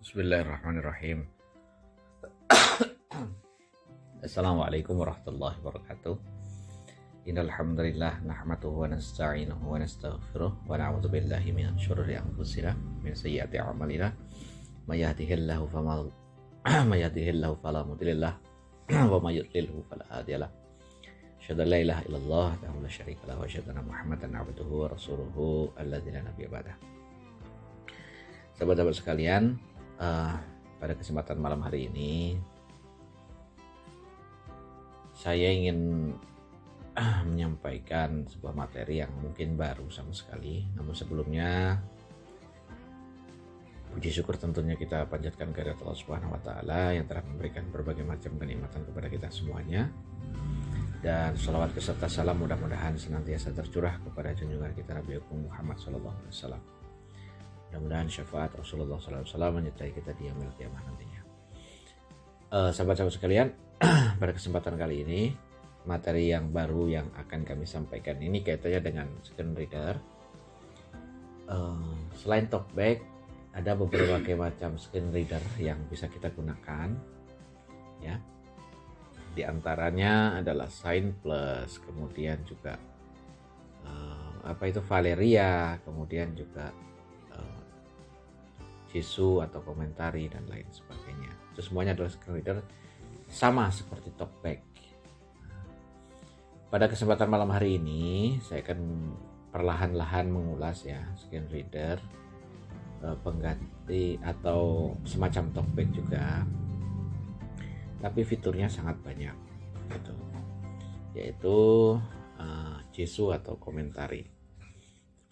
Bismillahirrahmanirrahim. Assalamualaikum warahmatullahi wabarakatuh. Innal hamdalillah nahmaduhu wa nasta'inuhu wa nastaghfiruh wa na'udzu billahi min syururi anfusina min sayyiati a'malina may yahdihillahu fala mudilla lahu wa may yudlilhu fala hadiyalah. Asyhadu an la ilaha illallah wa la syarika lahu wa asyhadu anna Muhammadan abduhu wa rasuluhu alladzi la nabiyya ba'dah. Sahabat-sahabat sekalian, pada kesempatan malam hari ini saya ingin menyampaikan sebuah materi yang mungkin baru sama sekali. Namun sebelumnya puji syukur tentunya kita panjatkan kehadirat Allah Subhanahu wa taala yang telah memberikan berbagai macam kenikmatan kepada kita semuanya. Dan shalawat beserta salam mudah-mudahan senantiasa tercurah kepada junjungan kita Nabi Muhammad SAW. Mudah-mudahan syafaat Rasulullah SAW menyertai kita di yaumil qiyamah nantinya. Sahabat-sahabat sekalian, pada kesempatan kali ini materi yang baru yang akan kami sampaikan ini kaitannya dengan screen reader. Selain talkback, ada beberapa macam screen reader yang bisa kita gunakan, ya. Di antaranya adalah Sign Plus, kemudian juga Valeria, kemudian juga Jisoo atau Komentari dan lain sebagainya. Itu semuanya adalah screen reader sama seperti talkback. Pada kesempatan malam hari ini saya akan perlahan-lahan mengulas ya screen reader pengganti atau semacam talkback juga, tapi fiturnya sangat banyak gitu. Yaitu Jisoo atau Komentari.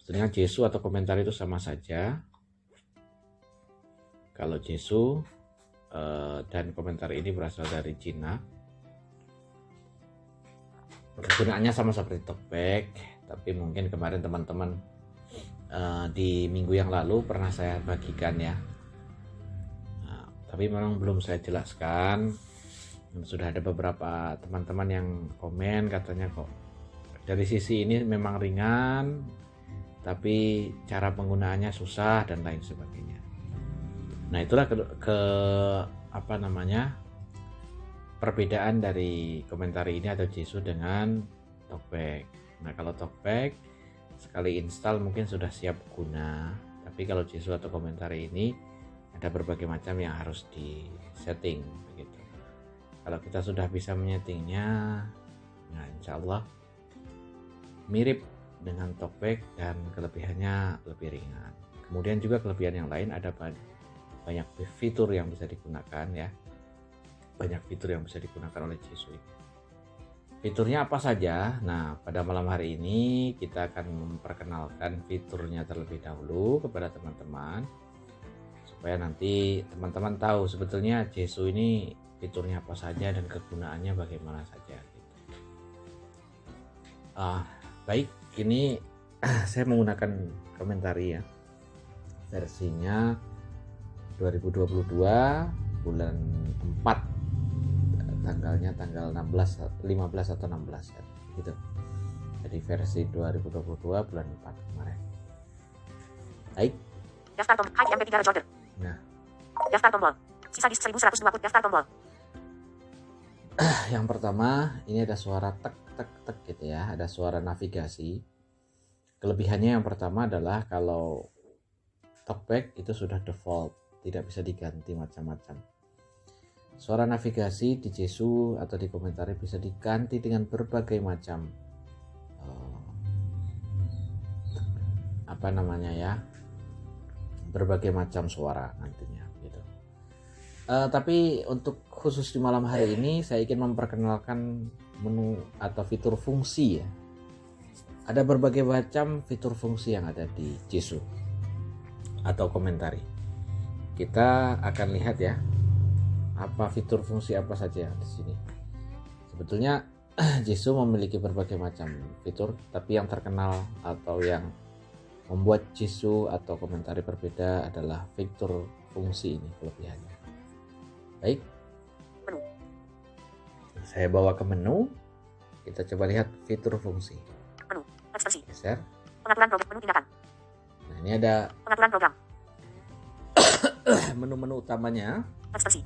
Sebenarnya Jisoo atau Komentari itu sama saja. Kalau Jisoo dan Komentari ini berasal dari Cina. Kegunaannya sama seperti talkback, tapi mungkin kemarin teman-teman di minggu yang lalu pernah saya bagikan ya. Tapi memang belum saya jelaskan. Sudah ada beberapa teman-teman yang komen katanya kok dari sisi ini memang ringan, tapi cara penggunaannya susah dan lain sebagainya. Nah, itulah perbedaan dari Komentari ini atau Jisoo dengan talkback. Nah, kalau talkback sekali install mungkin sudah siap guna, tapi kalau Jisoo atau Komentari ini ada berbagai macam yang harus di setting begitu. Kalau kita sudah bisa menyetingnya, nah insya Allah mirip dengan talkback dan kelebihannya lebih ringan. Kemudian juga kelebihan yang lain, ada banyak fitur yang bisa digunakan ya. Banyak fitur yang bisa digunakan oleh Jisoo ini. Fiturnya apa saja? Nah, pada malam hari ini kita akan memperkenalkan fiturnya terlebih dahulu kepada teman-teman, supaya nanti teman-teman tahu sebetulnya Jisoo ini fiturnya apa saja dan kegunaannya bagaimana saja gitu. Baik, ini saya menggunakan Komentari ya, versinya 2022 bulan 4, tanggalnya tanggal 15 atau 16 ya, gitu. Jadi versi 2022 bulan 4 kemarin. Baik. Daftar tombol MP3 recorder. Nah, daftar tombol. Sisa disk 1120 daftar tombol. Yang pertama, ini ada suara tek tek tek gitu ya, ada suara navigasi. Kelebihannya yang pertama adalah kalau talkback itu sudah default, tidak bisa diganti macam-macam. Suara navigasi di Jisoo atau di Komentari bisa diganti dengan berbagai macam berbagai macam suara nantinya gitu. Tapi untuk khusus di malam hari ini saya ingin memperkenalkan menu atau fitur fungsi ya. Ada berbagai macam fitur fungsi yang ada di Jisoo atau Komentari. Kita akan lihat ya, apa fitur fungsi apa saja di sini. Sebetulnya Jisoo memiliki berbagai macam fitur, tapi yang terkenal atau yang membuat Jisoo atau Komentari berbeda adalah fitur fungsi ini kelebihannya. Baik, Menu. saya bawa ke menu. Kita coba lihat fitur fungsi. Menu. Ekspresi. Geser. Pengaturan program. Menu tindakan. Nah, ini ada Pengaturan program. menu-menu utamanya Ekstensi.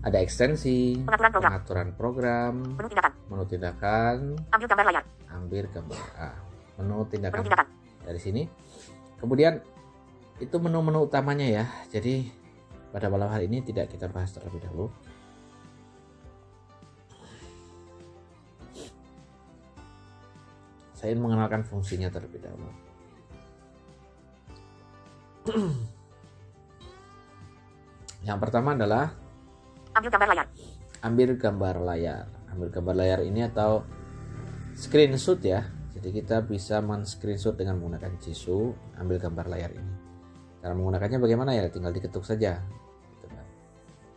ada ekstensi, Pengaturan program. pengaturan program, Menu tindakan. menu tindakan, Ambil gambar layar. ambil gambar. Menu tindakan Menu tindakan. dari sini. Kemudian itu menu-menu utamanya ya. Jadi pada malam hari ini tidak kita bahas terlebih dahulu. Saya ingin mengenalkan fungsinya terlebih dahulu. Yang pertama adalah Ambil gambar layar. ambil gambar layar. Ambil gambar layar ini atau screenshot ya. Jadi kita bisa men-screenshot dengan menggunakan Jisoo ambil gambar layar ini. Cara menggunakannya bagaimana ya? Tinggal diketuk saja. Gitu kan.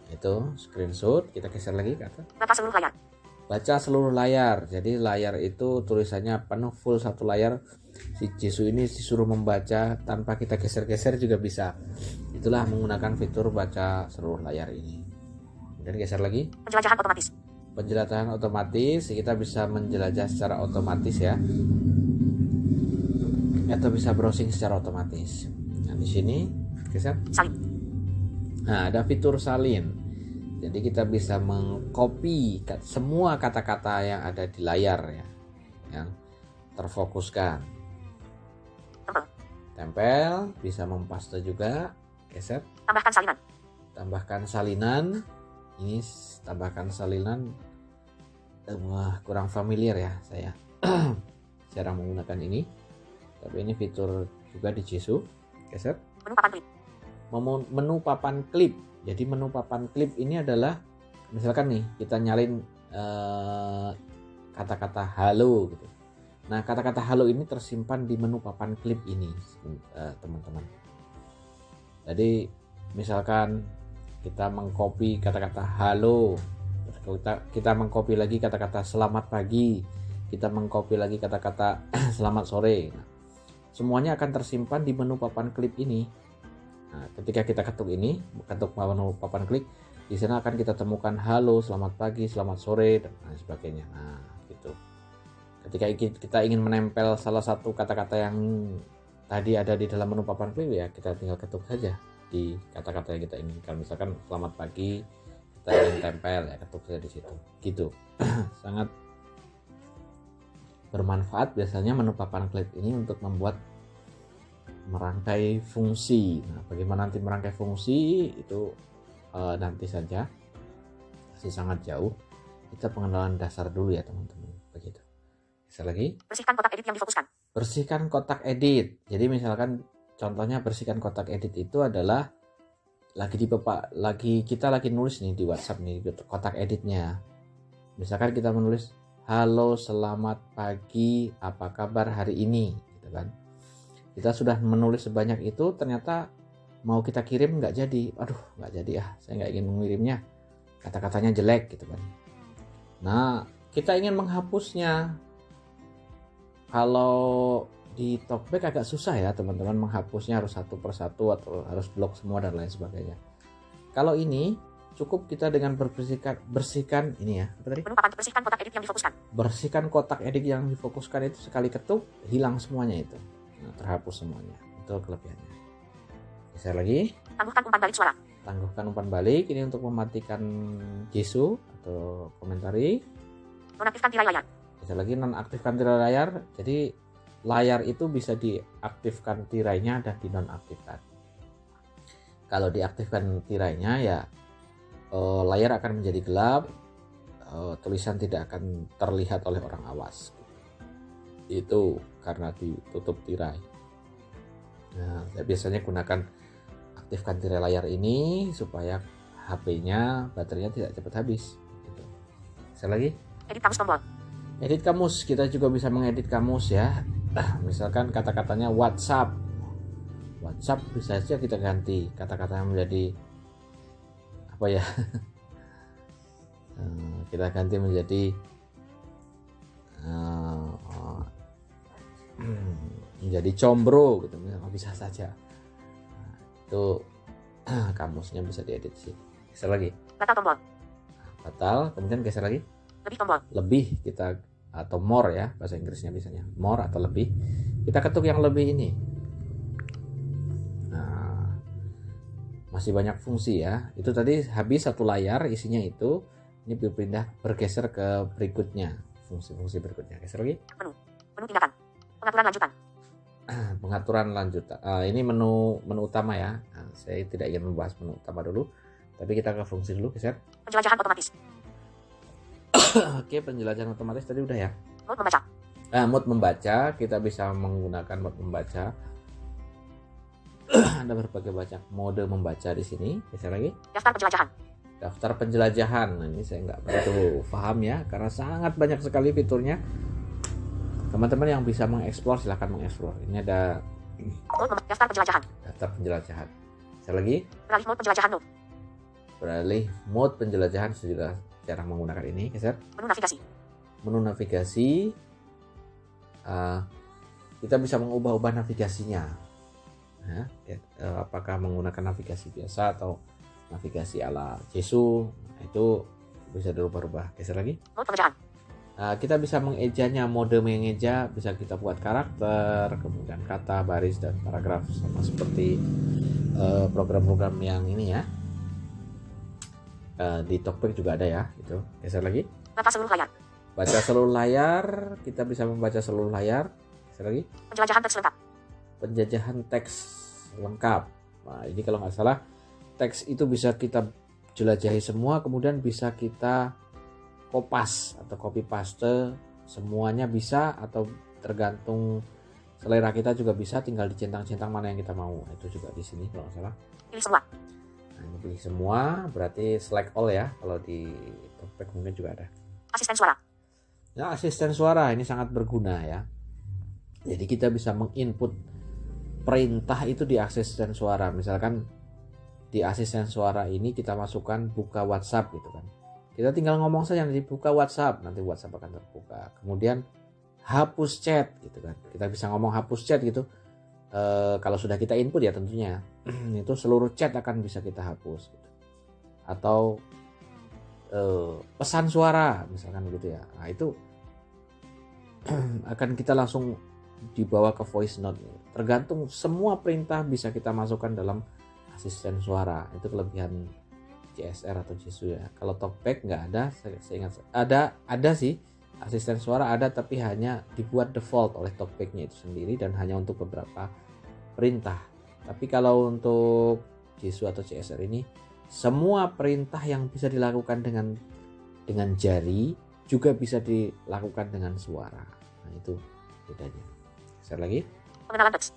Itu screenshot, kita geser lagi ke atas. Baca seluruh layar. Baca seluruh layar. Jadi layar itu tulisannya penuh full satu layar. Si Jisoo ini disuruh membaca tanpa kita geser-geser juga bisa. Itulah menggunakan fitur baca seluruh layar ini. Kemudian geser lagi. Penjelajahan otomatis. Penjelajahan otomatis, kita bisa menjelajah secara otomatis ya. Atau bisa browsing secara otomatis. Nah, di sini geser. Salin. Nah, ada fitur salin. Jadi kita bisa mengcopy semua kata-kata yang ada di layar ya, yang terfokuskan. Tempel. Tempel, bisa mempaste juga. Geser. Tambahkan salinan. Tambahkan salinan. Ini tambahkan salinan. Wah, kurang familiar ya saya cara menggunakan ini. Tapi ini fitur juga di Jisoo. Geser. Menu papan klip. Menu papan klip. Jadi menu papan klip ini adalah misalkan nih kita nyalin kata-kata halo gitu. Nah, kata-kata halo ini tersimpan di menu papan klip ini, teman-teman. Jadi misalkan kita mengcopy kata-kata halo, kita mengcopy lagi kata-kata selamat pagi, kita mengcopy lagi kata-kata selamat sore. Nah, semuanya akan tersimpan di menu papan klip ini. Nah, ketika kita ketuk menu papan klik, di sana akan kita temukan halo, selamat pagi, selamat sore, dan lain sebagainya. Nah, gitu. Ketika kita ingin menempel salah satu kata-kata yang tadi ada di dalam menu papan klik ya, kita tinggal ketuk saja di kata-kata yang kita inginkan. Misalkan selamat pagi, kita ingin tempel ya, ketuk saja di situ. Gitu. Sangat bermanfaat biasanya menu papan klik ini untuk membuat merangkai fungsi. Nah, bagaimana nanti merangkai fungsi itu nanti saja, masih sangat jauh. Kita pengenalan dasar dulu ya teman-teman. Begitu. Bisa lagi. Bersihkan kotak edit yang difokuskan. Bersihkan kotak edit. Jadi misalkan contohnya bersihkan kotak edit itu adalah kita lagi nulis nih di WhatsApp nih kotak editnya. Misalkan kita menulis halo selamat pagi apa kabar hari ini, gitu kan. Kita sudah menulis sebanyak itu, ternyata mau kita kirim nggak jadi. Aduh, nggak jadi ya, saya nggak ingin mengirimnya. Kata-katanya jelek gitu kan. Nah, kita ingin menghapusnya. Kalau di Talkback agak susah ya teman-teman, menghapusnya harus satu persatu atau harus blok semua dan lain sebagainya. Kalau ini cukup kita dengan bersihkan ini ya. Apa tadi? Menu papan bersihkan kotak edit yang difokuskan. Bersihkan kotak edit yang difokuskan itu sekali ketuk hilang semuanya itu. Nah, terhapus semuanya. Itu kelebihannya. Geser lagi. Tangguhkan umpan balik suara. Tangguhkan umpan balik. Ini untuk mematikan Jisoo atau komentari. Nonaktifkan tirai layar. Geser lagi, nonaktifkan tirai layar. Jadi layar itu bisa diaktifkan tirainya dan dinonaktifkan. Kalau diaktifkan tirainya ya layar akan menjadi gelap. Tulisan tidak akan terlihat oleh orang awas. Itu karena ditutup tirai. Nah, saya biasanya gunakan aktifkan tirai layar ini supaya HP-nya baterainya tidak cepat habis. Gitu. Saya lagi. Edit kamus tombol. Edit kamus, kita juga bisa mengedit kamus ya. Misalkan kata-katanya WhatsApp. WhatsApp bisa saja kita ganti kata-katanya menjadi apa ya? Kita ganti menjadi menjadi combro gitu, misalnya bisa saja. Nah, itu kamusnya bisa diedit sih. Geser lagi. Batal tombol. Batal, kemudian geser lagi. Lebih tombol. Lebih kita atau more ya bahasa Inggrisnya biasanya. More atau lebih. Kita ketuk yang lebih ini. Nah, masih banyak fungsi ya. Itu tadi habis satu layar isinya itu. Ini bergeser ke berikutnya, fungsi-fungsi berikutnya. Geser lagi. Menu tindakan. Pengaturan lanjutan. Pengaturan lanjutan. Ini menu utama ya. Saya tidak ingin membahas menu utama dulu, tapi kita ke fungsi dulu. Geser. Penjelajahan otomatis. Oke, penjelajahan otomatis tadi udah ya. Mode membaca. Mode membaca, kita bisa menggunakan mode membaca. Ada berbagai macam mode membaca di sini. Geser lagi. Daftar penjelajahan. Daftar penjelajahan. Nah, ini saya nggak begitu paham ya, karena sangat banyak sekali fiturnya. Teman-teman yang bisa mengeksplor silahkan mengeksplor. Ini ada daftar penjelajahan. Daftar penjelajahan. Saya lagi. Beralih mode penjelajahan mode. Beralih mode penjelajahan sudah cara menggunakan ini. Geser. Menu navigasi. Menu navigasi. Kita bisa mengubah-ubah navigasinya. Nah, apakah menggunakan navigasi biasa atau navigasi ala Jesu, itu bisa dirubah-rubah. Geser lagi. Mode pemejaan. Kita bisa mengejanya, mode mengeja, bisa kita buat karakter, kemudian kata, baris, dan paragraf, sama seperti program-program yang ini ya. Di Talkback juga ada ya, itu. Geser lagi. Baca seluruh layar. Baca seluruh layar, kita bisa membaca seluruh layar. Geser lagi. Penjelajahan teks lengkap. Penjajahan teks lengkap. Nah, ini kalau nggak salah teks itu bisa kita jelajahi semua, kemudian bisa kita kopas atau copy paste, semuanya bisa, atau tergantung selera kita juga bisa, tinggal dicentang-centang mana yang kita mau. Itu juga di sini kalau nggak salah. Pilih semua. Nah, ini pilih semua, berarti select all ya. Kalau di Talkback mungkin juga ada. Asisten suara. Nah, asisten suara ini sangat berguna ya. Jadi kita bisa menginput perintah itu di asisten suara. Misalkan di asisten suara ini kita masukkan buka WhatsApp gitu kan. Kita tinggal ngomong saja nanti buka WhatsApp, nanti WhatsApp akan terbuka. Kemudian hapus chat gitu kan. Kita bisa ngomong hapus chat gitu. Kalau sudah kita input ya tentunya. Itu seluruh chat akan bisa kita hapus gitu. Atau pesan suara misalkan gitu ya. Nah, itu akan kita langsung dibawa ke voice note. Tergantung, semua perintah bisa kita masukkan dalam asisten suara. Itu kelebihan CSR atau Jesu ya. Kalau Talkback nggak ada, saya ingat ada sih asisten suara ada, tapi hanya dibuat default oleh Talkback-nya itu sendiri dan hanya untuk beberapa perintah. Tapi kalau untuk Jesu atau CSR ini semua perintah yang bisa dilakukan dengan jari juga bisa dilakukan dengan suara. Nah, itu bedanya. Sekali lagi. Pengenalan teks.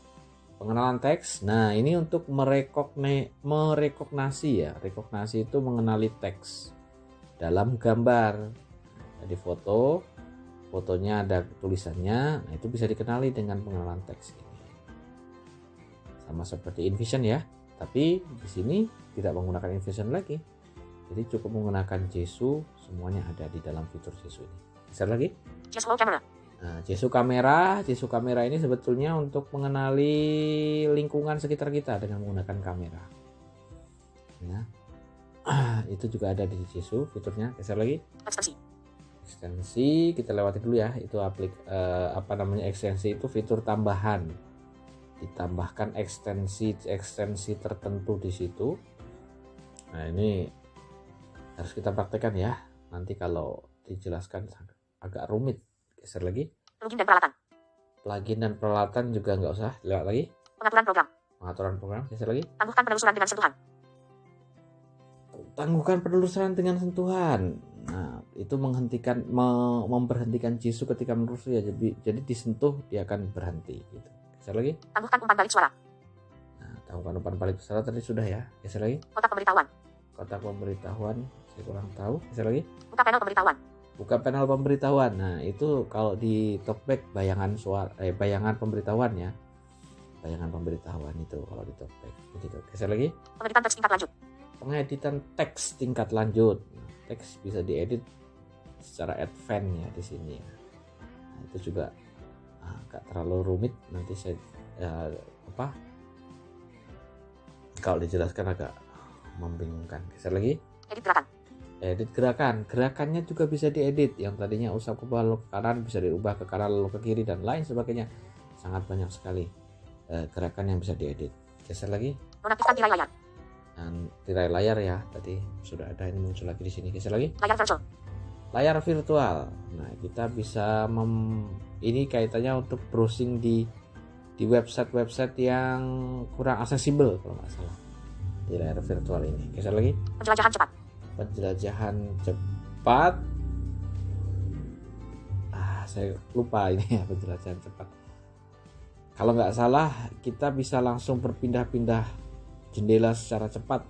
Pengenalan teks. Nah, ini untuk merekognasi ya. Rekognasi itu mengenali teks dalam gambar. Jadi fotonya ada tulisannya. Nah, itu bisa dikenali dengan pengenalan teks ini. Sama seperti InVision ya. Tapi di sini tidak menggunakan InVision lagi. Jadi cukup menggunakan Jesu, semuanya ada di dalam fitur Jesu ini. Geser lagi. Jesu Camera. Nah, Jesu kamera ini sebetulnya untuk mengenali lingkungan sekitar kita dengan menggunakan kamera. Ya. Itu juga ada di Jesu fiturnya. Geser lagi. Ekstensi kita lewati dulu ya. Itu ekstensi itu fitur tambahan. Ditambahkan ekstensi tertentu di situ. Nah, ini harus kita praktekkan ya. Nanti kalau dijelaskan agak rumit. Geser lagi. Plugin dan peralatan. Plugin dan peralatan juga nggak usah, lewat lagi. Pengaturan program. Pengaturan program, geser lagi. Tangguhkan penelusuran dengan sentuhan. Tangguhkan penelusuran dengan sentuhan. Nah, itu memberhentikan Jesu ketika menelusuri ya. Jadi disentuh dia akan berhenti gitu. Geser lagi. Tangguhkan umpan balik suara. Nah, tangguhkan umpan balik suara tadi sudah ya. Geser lagi. Kotak pemberitahuan. Kotak pemberitahuan, saya kurang tahu. Geser lagi. Buka panel pemberitahuan. Buka panel pemberitahuan. Nah, itu kalau di Talkback bayangan pemberitahuan ya. Bayangan pemberitahuan itu kalau di Talkback. Begitu. Geser lagi. Pengeditan teks tingkat lanjut. Pengeditan teks tingkat lanjut. Nah, teks bisa diedit secara advance ya di sini ya. Nah, itu juga agak terlalu rumit. Nanti saya kalau dijelaskan agak membingungkan. Geser lagi. Edit gerakan. Edit gerakannya juga bisa diedit. Yang tadinya usap ke bawah lalu ke kanan bisa diubah ke kanan lalu ke kiri dan lain sebagainya. Sangat banyak sekali gerakan yang bisa diedit. Geser lagi. Nonaktifkan tirai layar. Nah, tirai layar ya, tadi sudah ada, ini muncul lagi di sini. Geser lagi. Layar virtual. Layar virtual. Nah, kita bisa ini kaitannya untuk browsing di website-website yang kurang aksesibel kalau nggak salah. Di layar virtual ini. Geser lagi. Penjelajahan cepat. Penjelajahan cepat. Saya lupa ini ya, penjelajahan cepat. Kalau nggak salah kita bisa langsung berpindah-pindah jendela secara cepat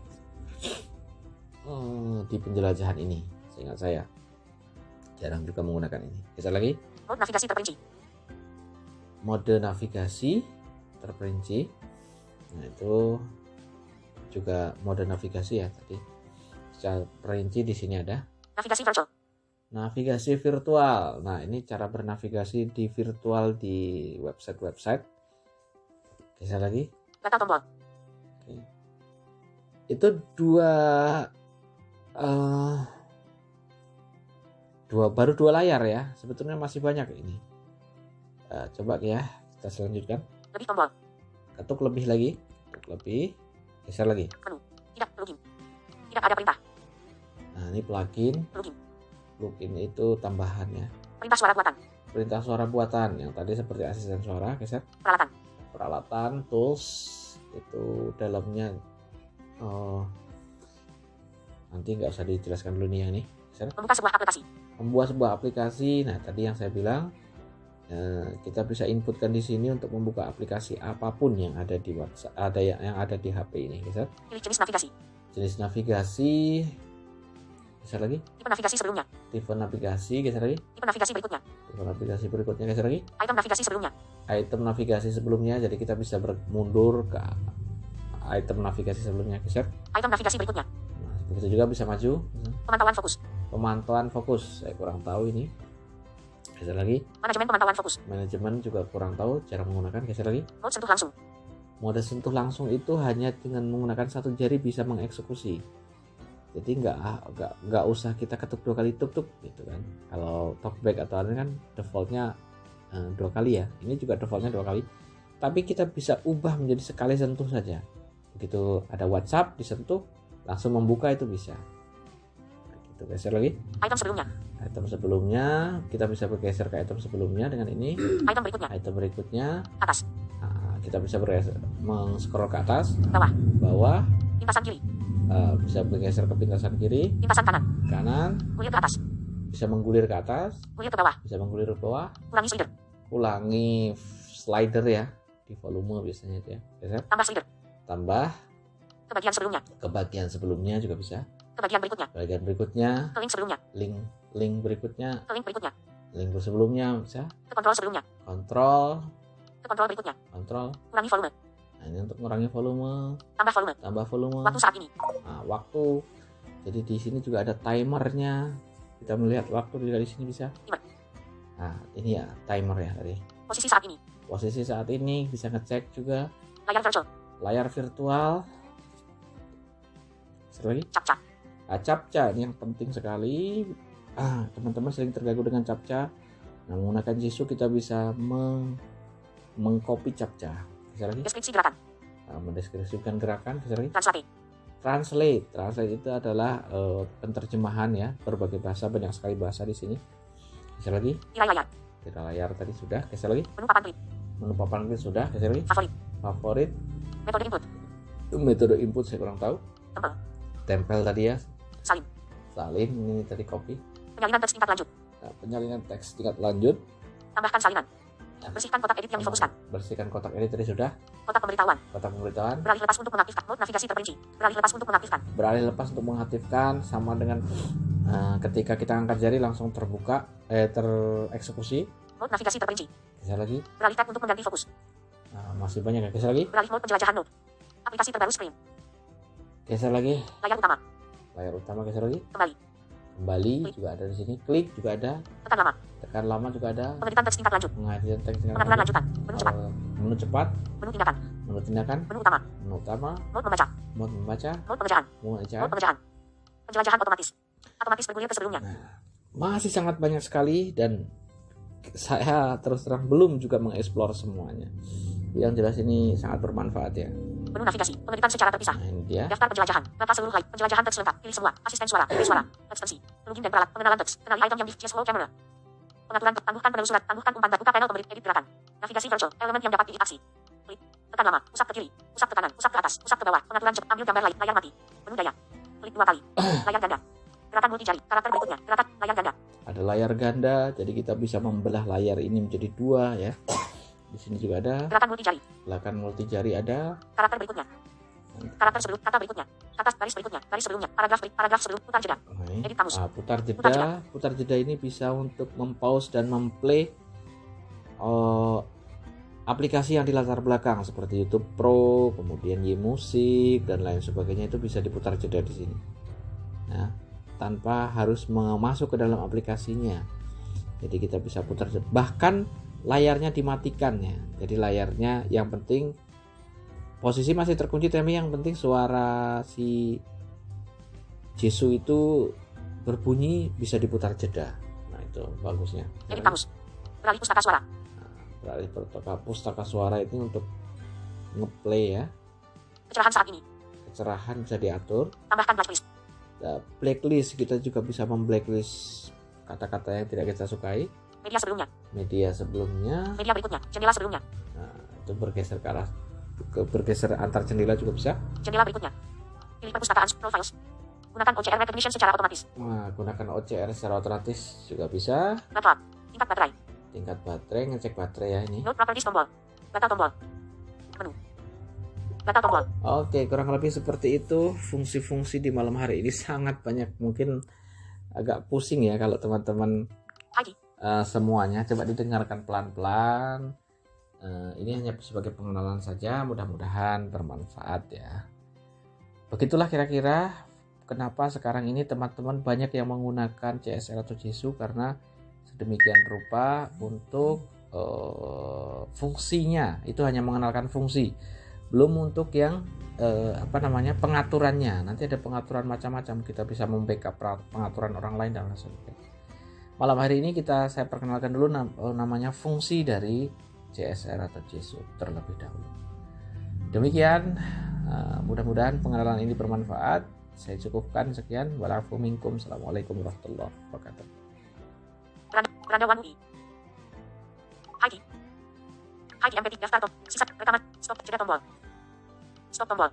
di penjelajahan ini. Seingat saya jarang juga menggunakan ini. Geser lagi. Mode navigasi terperinci. Mode navigasi terperinci. Nah, itu juga mode navigasi ya tadi. Secara perinci di sini ada. Navigasi virtual. Navigasi virtual. Nah, ini cara bernavigasi di virtual di website-website. Geser lagi. Batal tombol. Oke. Itu baru dua layar ya. Sebetulnya masih banyak ini. Coba ya, kita selanjutkan. Lebih tombol. Ketuk lebih lagi. Ketuk lebih. Geser lagi. Menu. Tidak plugin. Tidak ada perintah. Nah, ini plugin. Plugin. Plugin itu tambahan ya. Perintah suara buatan. Perintah suara buatan yang tadi seperti asisten suara. Geser. Peralatan. Peralatan, tools, itu dalamnya nanti nggak usah dijelaskan dulu nih yang ini. Geser. Membuka sebuah aplikasi. Membuat sebuah aplikasi. Nah, tadi yang saya bilang kita bisa inputkan di sini untuk membuka aplikasi apapun yang ada di WhatsApp, yang ada di HP ini. Geser. Pilih jenis navigasi. Jenis navigasi. Geser lagi. Tipe navigasi sebelumnya. Tipe navigasi. Geser lagi. Tipe navigasi berikutnya. Tipe navigasi berikutnya. Geser lagi. Item navigasi sebelumnya. Item navigasi sebelumnya, jadi kita bisa mundur ke item navigasi sebelumnya. Geser. Item navigasi berikutnya. Nah, begitu juga bisa maju. Pemantauan fokus. Pemantauan fokus, saya kurang tahu ini. Geser lagi. Manajemen pemantauan fokus. Manajemen juga kurang tahu cara menggunakan. Geser lagi. Mode sentuh langsung. Mode sentuh langsung itu hanya dengan menggunakan satu jari bisa mengeksekusi. Jadi nggak usah kita ketuk 2 kali tuk gitu kan. Kalau talkback atau ini kan defaultnya 2 kali ya. Ini juga defaultnya 2 kali. Tapi kita bisa ubah menjadi sekali sentuh saja. Begitu ada WhatsApp disentuh langsung membuka itu bisa. Nah, gitu. Geser lagi. Item sebelumnya. Item sebelumnya kita bisa bergeser ke item sebelumnya dengan ini. Item berikutnya. Item berikutnya Atas. Nah, kita bisa scroll ke atas, Bawah. bawah, Pintasan kiri. bisa bergeser ke pintasan kiri, Pintasan kanan. kanan, Gulir ke atas. bisa menggulir ke atas, Gulir ke bawah. bisa menggulir ke bawah, Kurangi slider. ulangi slider ya di volume biasanya itu ya. Geser, Tambah slider. tambah Ke bagian sebelumnya. ke bagian sebelumnya juga bisa. Ke bagian berikutnya. Bagian berikutnya, Ke link sebelumnya. link berikutnya, Ke link berikutnya. link sebelumnya bisa. Ke kontrol sebelumnya. Kontrol, Ke kontrol berikutnya. kontrol. Kurangi volume. Nah, ini untuk mengurangi volume, Tambah volume. tambah volume. Waktu saat ini. Nah, waktu. Jadi di sini juga ada timernya. Kita melihat waktu juga di sini bisa. Timer. Nah, ini ya timer ya tadi. Posisi saat ini. Posisi saat ini bisa ngecek juga. Layar virtual. Layar virtual. Satu lagi. Captcha. Captcha ini yang penting sekali. Teman-teman sering terganggu dengan captcha. Nah, menggunakan Jisoo kita bisa mengcopy captcha. Bisa lagi. Deskripsi gerakan. Mendeskripsikan gerakan. Bisa lagi. Translate. Translate itu adalah penerjemahan ya, berbagai bahasa, banyak sekali bahasa di sini. Geser lagi. Tirai layar. Tirai layar tadi sudah. Geser lagi. Menu papan klik. Menu papan klik sudah. Geser lagi. Favorit. Favorit. Metode input. Metode input saya kurang tahu. Tempel. Tempel tadi ya. Salin. Salin ini tadi copy. Penyalinan teks tingkat lanjut. Nah, penyalinan teks tingkat lanjut. Tambahkan salinan. Bersihkan kotak edit yang difokuskan. Bersihkan kotak edit tadi sudah. Kotak pemberitahuan. Kotak pemberitahuan. Beralih lepas untuk mengaktifkan. Mode navigasi terperinci. Beralih lepas untuk mengaktifkan. Beralih lepas untuk mengaktifkan, sama dengan ketika kita angkat jari langsung terbuka, tereksekusi. Mode navigasi terperinci. Geser lagi. Beralih tab untuk mengganti fokus. Nah, masih banyak ya. Geser lagi. Beralih mode penjelajahan node. Aplikasi terbaru screen. Geser lagi. Layar utama. Layar utama geser lagi. Kembali. Kembali juga ada di sini. Klik juga ada. Tekan lama. Tekan lama juga ada. Pengeditan teks tingkat lanjut. Pengadilan teks tingkat Pengaturan lanjut. lanjutan. Menu cepat. Menu cepat. Menu tindakan. Menu tindakan. Menu utama. Menu utama. Mode membaca. Mode membaca. Mode pengerjaan. Mode Mode ejaan. pengerjaan. Penjelajahan otomatis. Otomatis bergulir ke sebelumnya. Masih sangat banyak sekali dan saya terus terang belum juga mengeksplor semuanya. Yang jelas ini sangat bermanfaat ya. Menu navigasi. Pengeditan secara terpisah. Nah, ini dia. Daftar penjelajahan. Mata seluruh layar. Penjelajahan teks lengkap. Pilih semua. Asisten suara. Pilih suara. Ekstensi. Plugin dan peralat. Pengenalan teks. Kenali item yang di Slow Camera. Pengaturan. Tangguhkan penulis surat. Tangguhkan umpan. Buka panel pemberi. Edit gerakan. Navigasi virtual. Elemen yang dapat diedit aksi. Klik. Tekan lama. Usap ke kiri. Usap ke kanan. Usap ke atas. Usap ke bawah. Pengaturan cepat. Ambil gambar layar mati. Menu daya. Klik 2 kali. Layar ganda. Gerakan multi jari. Karakter berikutnya. Gerakan layar ganda. Ada layar ganda, jadi kita bisa membelah layar ini menjadi 2 ya. Di sini juga ada. Gerakan multi jari. Gerakan multi jari ada. Karakter berikutnya. Karakter sebelum. Kata berikutnya. Kata baris berikutnya. Baris sebelumnya. Paragraf sebelum. Putar jeda. Edit kamus. Putar jeda. Putar jeda ini bisa untuk mempause dan memplay aplikasi yang di latar belakang seperti YouTube Pro, kemudian YMusic dan lain sebagainya, itu bisa diputar jeda di sini. Nah, tanpa harus masuk ke dalam aplikasinya. Jadi kita bisa putar jeda. Bahkan layarnya dimatikan ya. Jadi layarnya yang penting posisi masih terkunci, tapi yang penting suara si Jesu itu berbunyi bisa diputar jeda. Nah, itu bagusnya. Edit kamus. Beralih pustaka suara. Beralih pustaka suara itu untuk ngeplay ya. Kecerahan saat ini. Kecerahan bisa diatur. Tambahkan blacklist. Blacklist, kita juga bisa memblacklist kata-kata yang tidak kita sukai. Media sebelumnya. Media sebelumnya. Media berikutnya. Jendela sebelumnya. Nah, itu bergeser ke arah, bergeser antar jendela juga bisa. Jendela berikutnya. Pilih perpustakaan profiles. Gunakan OCR recognition secara otomatis. Nah, gunakan OCR secara otomatis juga bisa. Laptop. Tingkat baterai. Tingkat baterai, ngecek baterai ya ini. Note properties tombol. Batal tombol. Menu. Batal tombol. Oke, kurang lebih seperti itu fungsi-fungsi di malam hari ini. Sangat banyak, mungkin agak pusing ya kalau teman-teman semuanya. Coba didengarkan pelan-pelan. Ini hanya sebagai pengenalan saja, mudah-mudahan bermanfaat ya. Begitulah kira-kira kenapa sekarang ini teman-teman banyak yang menggunakan CSR atau Jesu, karena sedemikian rupa untuk fungsinya itu hanya mengenalkan fungsi, belum untuk yang pengaturannya. Nanti ada pengaturan macam-macam, kita bisa membackup pengaturan orang lain dan lain sebagainya. Malam hari ini saya perkenalkan dulu namanya fungsi dari CSR atau Jesu terlebih dahulu. Demikian, mudah-mudahan pengenalan ini bermanfaat. Saya cukupkan sekian. Wassalamualaikum warahmatullahi wabarakatuh. Randa One UI. Heidi MP3 daftar top. Sisa rekaman. Stop jeda tombol. Stop tombol.